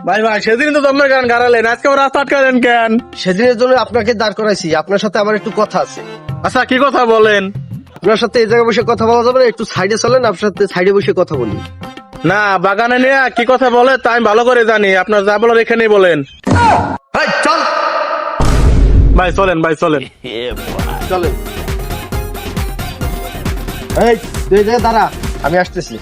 ভাই ভাই সেদিন তো দমের গান গাড়ালেন, আজকে আবার রাস্তা আটকালেন কেন? সেদিনের জন্য আপনাকে দাঁড় করাইছি, আপনার সাথে আমার একটু কথা আছে। আচ্ছা কি কথা বলেন? আপনার সাথে এই জায়গায় বসে কথা বলা যাবে না, একটু সাইডে চলেন, আপনার সাথে সাইডে বসে কথা বলি। না বাগানে নিয়ে কি কথা বলে তা আমি ভালো করে জানি, আপনার যা বলার এখানেই বলেন। এই, চল ভাই চলেন, ভাই চলেন। চলেন। এই তুই যে দাঁড়া, আমি আসতেছি।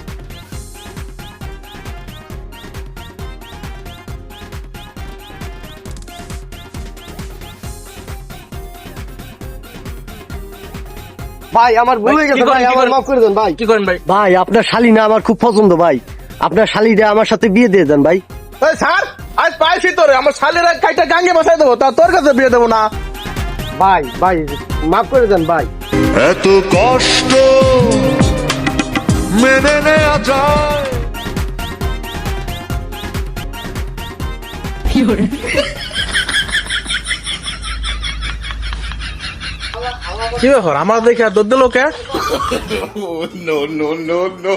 ভাই আমার ভুল হয়ে ভাই, কি গেছে করেন, ভাই, কি আমার করেন? মাফ করে দেন ভাই। কি করেন ভাই? ভাই আপনার শালি না আমার খুব পছন্দ ভাই, আপনার শালিটা আমার সাথে বিয়ে দিয়ে দেন ভাই। এই স্যার, আজ পাইছি তোরে, আমার শালের কাইটা গাঙ্গে বসাই দেবো, তা তোর কাছে বিয়ে দেবো না। ভাই ভাই মাফ করে দেন ভাই। এত কষ্ট মেনে নেওয়া যায়। কি ব্যাপার আমার দেখে আর দোদ দিল কে? No, no, no, no.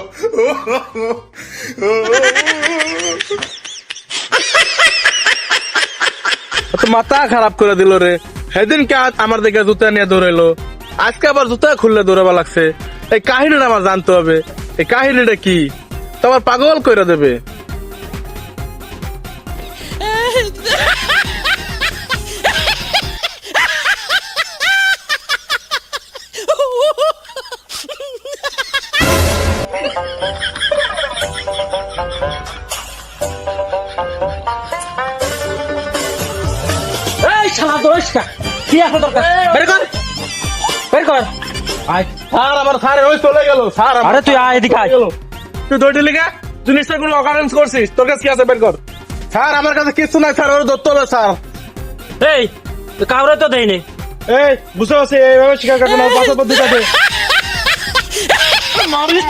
তো মাথা খারাপ করে দিল রে। সেদিন কে আমার দেখে জুতা নিয়ে দৌড়াইলো, আজকে আবার জুতা খুললে দৌড়াবা লাগছে। এই কাহিনীটা আমার জানতে হবে, এই কাহিনীটা কি, তোমার পাগল করে দেবে। এই শালা দোষটা কি আছে দরকার? বের কর, বের কর। আয়। স্যার আমার স্যার ওই চলে গেল স্যার। আরে তুই আয় এদিকে আয়। তুই দৌড়ি লিখা জিনিসটা কোনো অকারেন্স করছিস, তোর কাছে কি আছে বের কর। স্যার আমার কাছে কিছু নাই স্যার, ওর ধরতে হবে স্যার। এই কাউরে তো দেয়নি। এই বুঝতে পারছি, এইভাবে শিকার কাটবে না, বাসা পদ্ধতি কাটে। মারিস